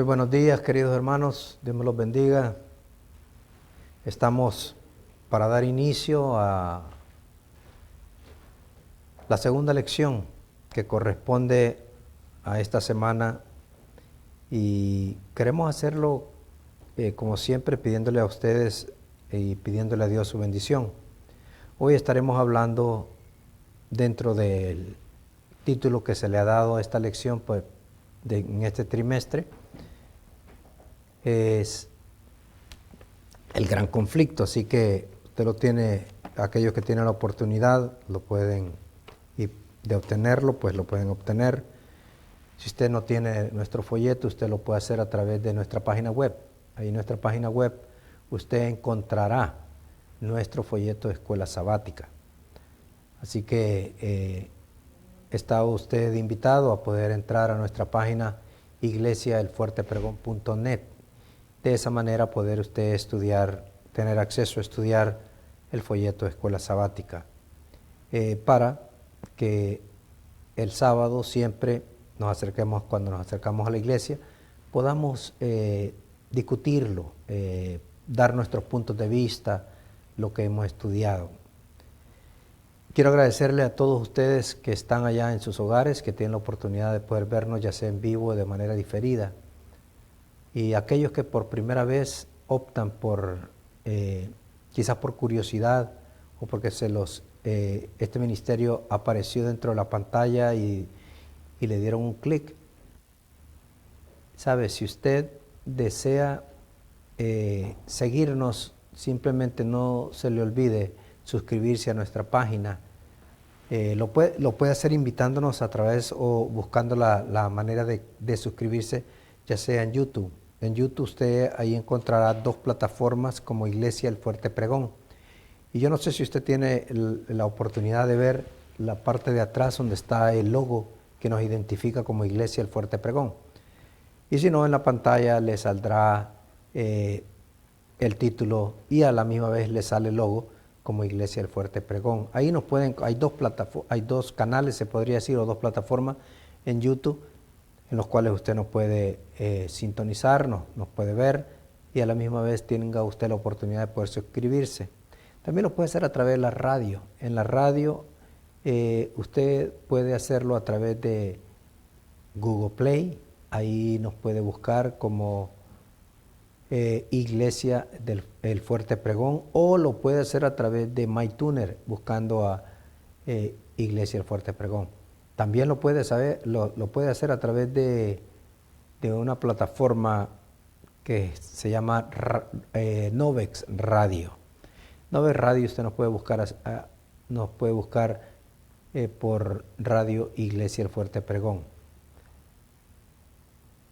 Muy buenos días, queridos hermanos, Dios me los bendiga. Estamos para dar inicio a la segunda lección que corresponde a esta semana y queremos hacerlo como siempre pidiéndole a ustedes y pidiéndole a Dios su bendición. Hoy estaremos hablando dentro del título que se le ha dado a esta lección pues, en este trimestre. Es el gran conflicto, así que usted lo tiene, aquellos que tienen la oportunidad lo pueden, y de obtenerlo, pues lo pueden obtener. Si usted no tiene nuestro folleto, usted lo puede hacer a través de nuestra página web. Ahí en nuestra página web usted encontrará nuestro folleto de Escuela Sabática. Así que está usted invitado a poder entrar a nuestra página iglesiaelfuertepregón.net. De esa manera poder usted estudiar, tener acceso a estudiar el folleto de Escuela Sabática, para que el sábado siempre cuando nos acercamos a la iglesia, podamos discutirlo, dar nuestros puntos de vista, lo que hemos estudiado. Quiero agradecerle a todos ustedes que están allá en sus hogares, que tienen la oportunidad de poder vernos ya sea en vivo o de manera diferida. Y aquellos que por primera vez optan por, quizás por curiosidad o porque este ministerio apareció dentro de la pantalla y le dieron un clic. ¿Sabe? Si usted desea seguirnos, simplemente no se le olvide suscribirse a nuestra página. Lo puede hacer invitándonos a través o buscando la manera de suscribirse, ya sea en YouTube. En YouTube usted ahí encontrará dos plataformas como Iglesia El Fuerte Pregón. Y yo no sé si usted tiene la oportunidad de ver la parte de atrás donde está el logo que nos identifica como Iglesia El Fuerte Pregón. Y si no, en la pantalla le saldrá el título y a la misma vez le sale el logo como Iglesia El Fuerte Pregón. Ahí hay dos canales, se podría decir, o dos plataformas en YouTube en los cuales usted nos puede sintonizar, nos puede ver y a la misma vez tenga usted la oportunidad de poder suscribirse. También lo puede hacer a través de la radio. En la radio usted puede hacerlo a través de Google Play, ahí nos puede buscar como Iglesia El Fuerte Pregón, o lo puede hacer a través de MyTuner buscando a Iglesia El Fuerte Pregón. También lo puede hacer a través de una plataforma que se llama Novex Radio. Novex Radio usted nos puede buscar por Radio Iglesia El Fuerte Pregón.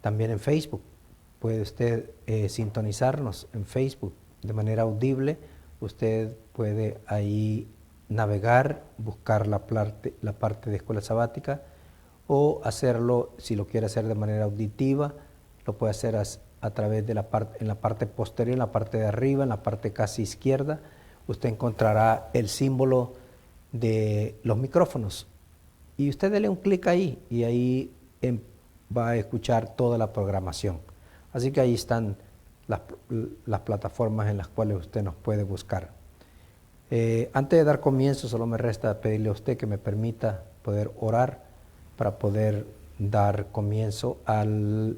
También en Facebook puede usted sintonizarnos en Facebook de manera audible. Usted puede ahí navegar, buscar la parte de Escuela Sabática, o hacerlo, si lo quiere hacer de manera auditiva, lo puede hacer a través de en la parte posterior, en la parte de arriba, en la parte casi izquierda, usted encontrará el símbolo de los micrófonos. Y usted dele un clic ahí y ahí va a escuchar toda la programación. Así que ahí están las plataformas en las cuales usted nos puede buscar. Antes de dar comienzo, solo me resta pedirle a usted que me permita poder orar para poder dar comienzo al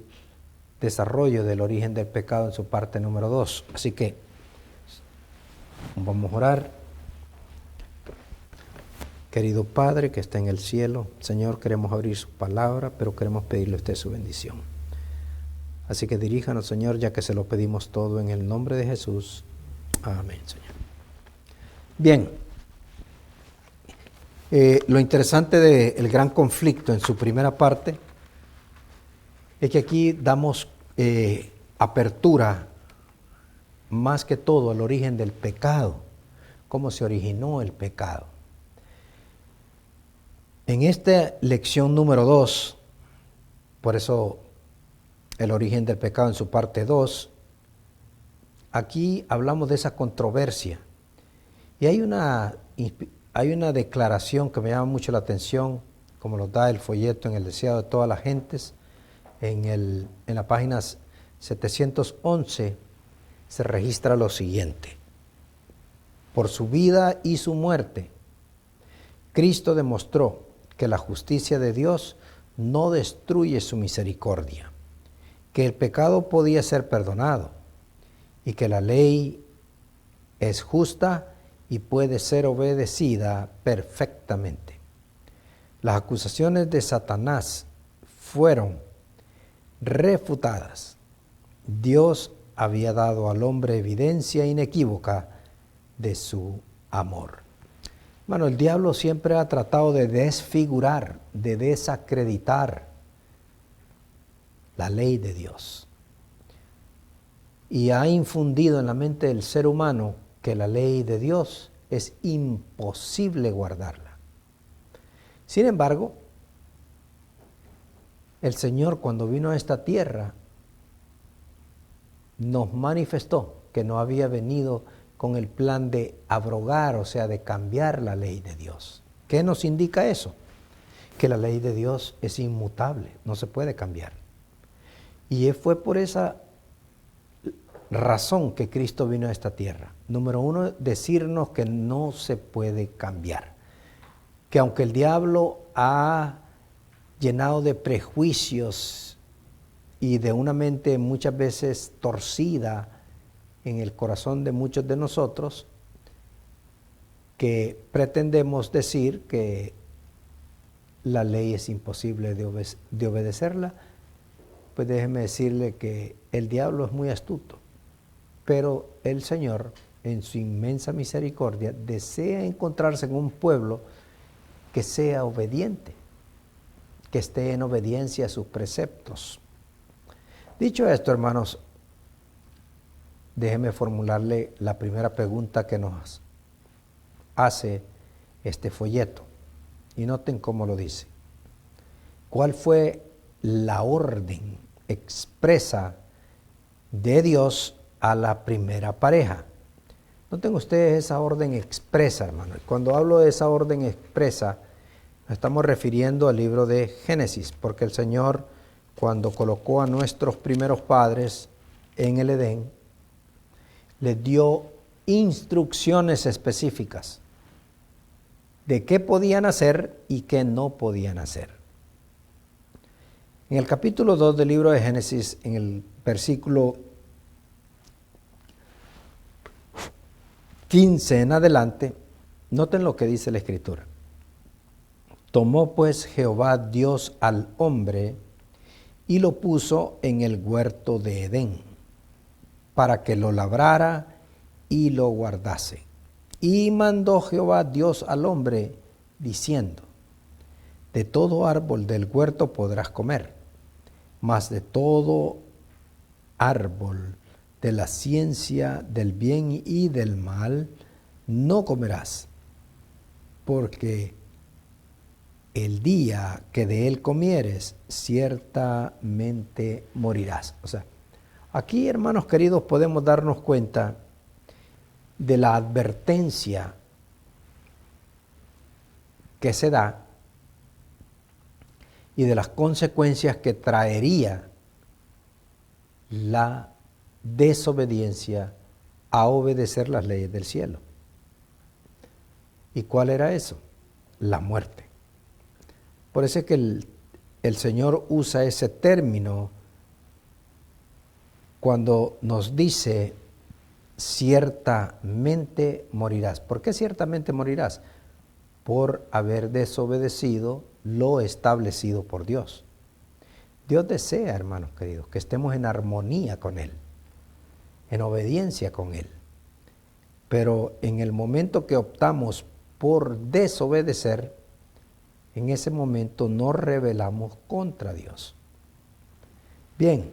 desarrollo del origen del pecado en su parte número 2. Así que vamos a orar. Querido Padre que está en el cielo, Señor, queremos abrir su palabra, pero queremos pedirle a usted su bendición. Así que diríjanos, Señor, ya que se lo pedimos todo en el nombre de Jesús. Amén, Señor. Bien, lo interesante del gran conflicto en su primera parte es que aquí damos apertura más que todo al origen del pecado, cómo se originó el pecado. En esta lección número 2, por eso el origen del pecado en su parte 2, aquí hablamos de esa controversia. Y hay una declaración que me llama mucho la atención, como lo da el folleto en el deseado de todas las gentes, en la página 711 se registra lo siguiente. Por su vida y su muerte, Cristo demostró que la justicia de Dios no destruye su misericordia, que el pecado podía ser perdonado y que la ley es justa y puede ser obedecida perfectamente. Las acusaciones de Satanás fueron refutadas. Dios había dado al hombre evidencia inequívoca de su amor. Bueno, el diablo siempre ha tratado de desfigurar, de desacreditar la ley de Dios. Y ha infundido en la mente del ser humano que la ley de Dios es imposible guardarla. Sin embargo, el Señor, cuando vino a esta tierra, nos manifestó que no había venido con el plan de abrogar, o sea, de cambiar la ley de Dios. ¿Qué nos indica eso? Que la ley de Dios es inmutable, no se puede cambiar. Y fue por esa razón que Cristo vino a esta tierra. Número uno, decirnos que no se puede cambiar. Que aunque el diablo ha llenado de prejuicios y de una mente muchas veces torcida en el corazón de muchos de nosotros, que pretendemos decir que la ley es imposible de obedecerla, pues déjeme decirle que el diablo es muy astuto, pero el Señor, en su inmensa misericordia, desea encontrarse en un pueblo que sea obediente, que esté en obediencia a sus preceptos. Dicho esto, hermanos, déjeme formularle la primera pregunta que nos hace este folleto. Y noten cómo lo dice. ¿Cuál fue la orden expresa de Dios a la primera pareja? Noten ustedes esa orden expresa, hermano. Cuando hablo de esa orden expresa, nos estamos refiriendo al libro de Génesis, porque el Señor, cuando colocó a nuestros primeros padres en el Edén, les dio instrucciones específicas de qué podían hacer y qué no podían hacer. En el capítulo 2 del libro de Génesis, en el versículo 15 en adelante, noten lo que dice la Escritura. Tomó pues Jehová Dios al hombre y lo puso en el huerto de Edén, para que lo labrara y lo guardase. Y mandó Jehová Dios al hombre, diciendo, de todo árbol del huerto podrás comer, mas de todo árbol de la ciencia del bien y del mal no comerás, porque el día que de él comieres, ciertamente morirás. O sea, aquí, hermanos queridos, podemos darnos cuenta de la advertencia que se da y de las consecuencias que traería la desobediencia a obedecer las leyes del cielo. ¿Y cuál era eso? La muerte. Por eso es que el Señor usa ese término cuando nos dice ciertamente morirás. ¿Por qué ciertamente morirás? Por haber desobedecido lo establecido por Dios. Dios desea, hermanos queridos, que estemos en armonía con Él, en obediencia con Él. Pero en el momento que optamos por desobedecer, en ese momento nos rebelamos contra Dios. Bien,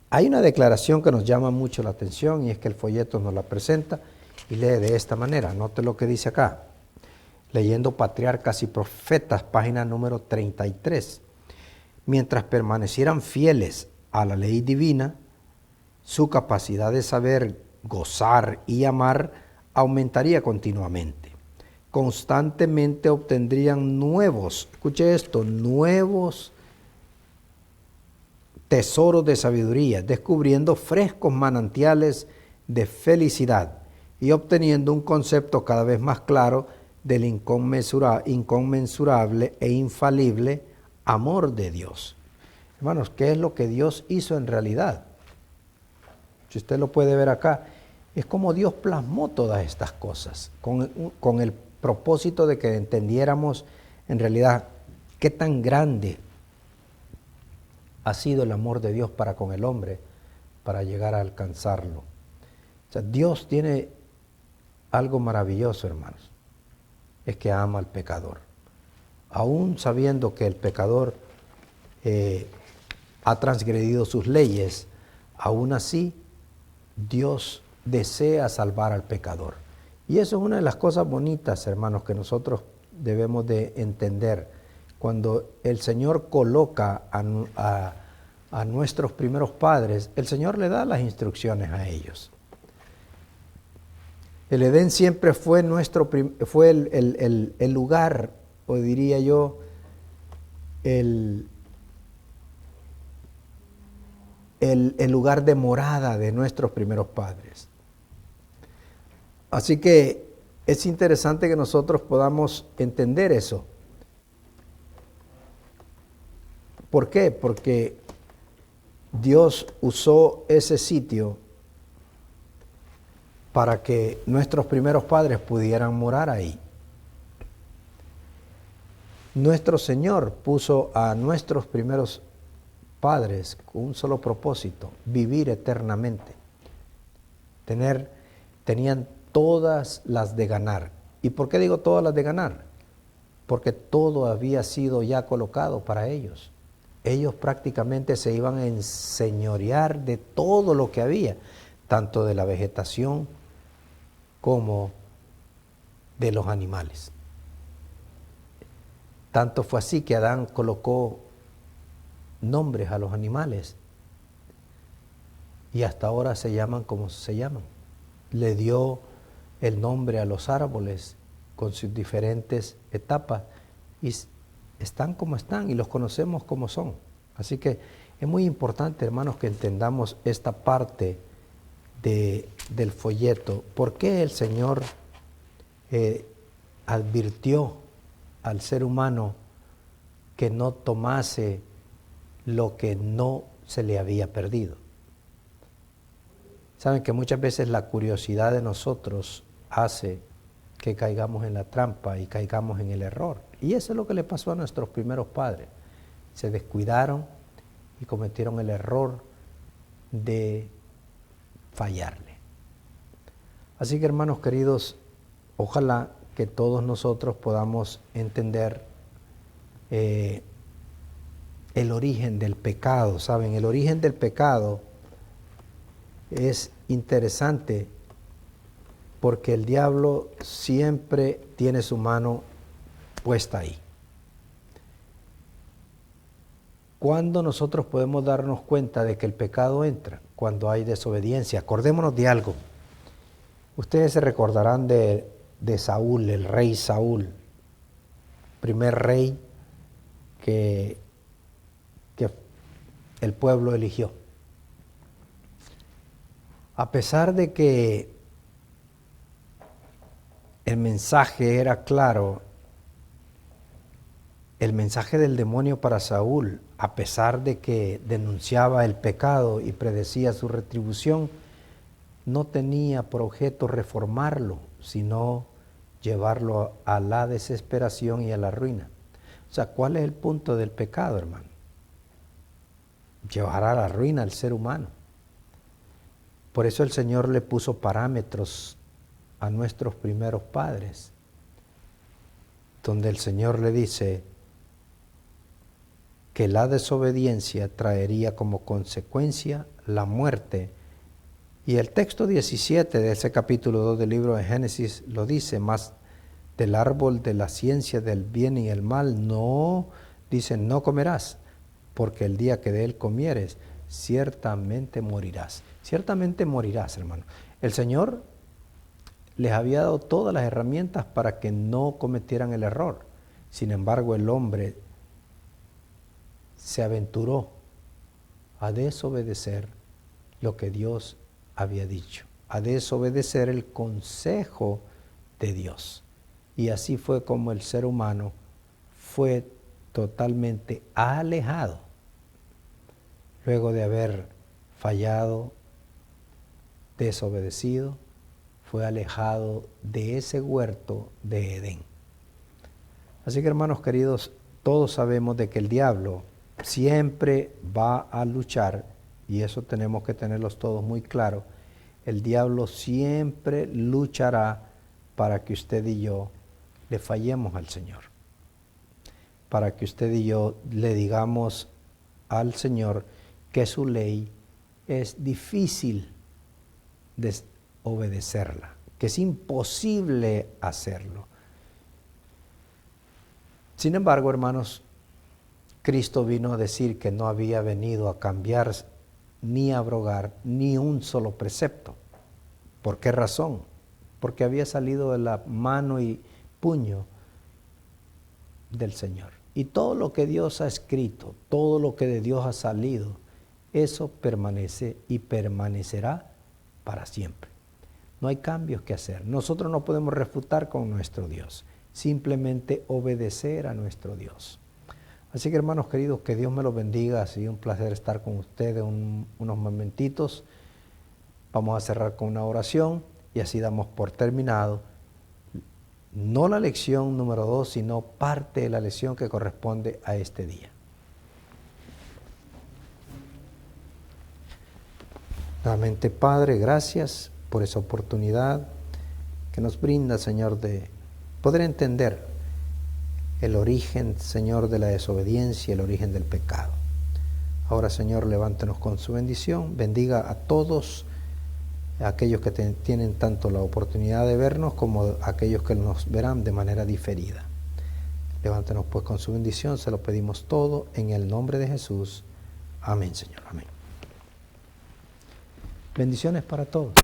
hay una declaración que nos llama mucho la atención y es que el folleto nos la presenta y lee de esta manera. Note lo que dice acá, leyendo Patriarcas y Profetas, página número 33. Mientras permanecieran fieles a la ley divina, su capacidad de saber, gozar y amar aumentaría continuamente. Constantemente obtendrían nuevos, escuche esto, nuevos tesoros de sabiduría, descubriendo frescos manantiales de felicidad y obteniendo un concepto cada vez más claro del inconmensurable e infalible amor de Dios. Hermanos, ¿qué es lo que Dios hizo en realidad? Si usted lo puede ver acá, es como Dios plasmó todas estas cosas, con el propósito de que entendiéramos en realidad qué tan grande ha sido el amor de Dios para con el hombre, para llegar a alcanzarlo. O sea, Dios tiene algo maravilloso, hermanos, es que ama al pecador. Aún sabiendo que el pecador ha transgredido sus leyes, aún así Dios desea salvar al pecador. Y eso es una de las cosas bonitas, hermanos, que nosotros debemos de entender. Cuando el Señor coloca a nuestros primeros padres, el Señor le da las instrucciones a ellos. El Edén siempre fue el lugar, o diría yo, el lugar de morada de nuestros primeros padres. Así que es interesante que nosotros podamos entender eso. ¿Por qué? Porque Dios usó ese sitio para que nuestros primeros padres pudieran morar ahí. Nuestro Señor puso a nuestros primeros padres con un solo propósito: vivir eternamente. Tenían todas las de ganar. ¿Y por qué digo todas las de ganar? Porque todo había sido ya colocado para ellos. Ellos prácticamente se iban a enseñorear de todo lo que había, tanto de la vegetación como de los animales. Tanto fue así que Adán colocó nombres a los animales y hasta ahora se llaman como se llaman. Le dio el nombre a los árboles con sus diferentes etapas y están como están y los conocemos como son. Así que es muy importante, hermanos, que entendamos esta parte del folleto. ¿Por qué el Señor advirtió al ser humano que no tomase lo que no se le había perdido? Saben que muchas veces la curiosidad de nosotros hace que caigamos en la trampa y caigamos en el error. Y eso es lo que le pasó a nuestros primeros padres. Se descuidaron y cometieron el error de fallarle. Así que, hermanos queridos, ojalá que todos nosotros podamos entender el origen del pecado. ¿Saben? El origen del pecado es interesante porque el diablo siempre tiene su mano puesta ahí. ¿Cuándo nosotros podemos darnos cuenta de que el pecado entra? Cuando hay desobediencia. Acordémonos de algo. Ustedes se recordarán de Saúl, el rey Saúl, primer rey que el pueblo eligió. A pesar de que el mensaje era claro, el mensaje del demonio para Saúl, a pesar de que denunciaba el pecado y predecía su retribución, no tenía por objeto reformarlo, sino llevarlo a la desesperación y a la ruina. O sea, ¿cuál es el punto del pecado, hermano? Llevar a la ruina al ser humano. Por eso el Señor le puso parámetros a nuestros primeros padres, donde el Señor le dice que la desobediencia traería como consecuencia la muerte. Y el texto 17 de ese capítulo 2 del libro de Génesis lo dice: más del árbol de la ciencia del bien y el mal no, dice, no comerás, porque el día que de él comieres, ciertamente morirás. Ciertamente morirás, hermano. El Señor les había dado todas las herramientas para que no cometieran el error. Sin embargo, el hombre se aventuró a desobedecer lo que Dios había dicho, a desobedecer el consejo de Dios. Y así fue como el ser humano fue totalmente alejado, luego de haber fallado, desobedecido, fue alejado de ese huerto de Edén. Así que, hermanos queridos, todos sabemos de que el diablo siempre va a luchar, y eso tenemos que tenerlos todos muy claro. El diablo siempre luchará para que usted y yo le fallemos al Señor, para que usted y yo le digamos al Señor que su ley es difícil de obedecerla, que es imposible hacerlo. Sin embargo, hermanos, Cristo vino a decir que no había venido a cambiar ni a abrogar ni un solo precepto. ¿Por qué razón? Porque había salido de la mano y puño del Señor. Y todo lo que Dios ha escrito, todo lo que de Dios ha salido, eso permanece y permanecerá para siempre. No hay cambios que hacer. Nosotros no podemos refutar con nuestro Dios, simplemente obedecer a nuestro Dios. Así que, hermanos queridos, que Dios me los bendiga. Ha sido un placer estar con ustedes unos momentitos. Vamos a cerrar con una oración y así damos por terminado, no la lección número 2, sino parte de la lección que corresponde a este día. Nuevamente, Padre, gracias por esa oportunidad que nos brinda, Señor, de poder entender el origen, Señor, de la desobediencia, el origen del pecado. Ahora, Señor, levántanos con su bendición, bendiga a todos aquellos que tienen tanto la oportunidad de vernos como aquellos que nos verán de manera diferida. Levántanos pues con su bendición, se lo pedimos todo en el nombre de Jesús. Amén, Señor, amén. Bendiciones para todos.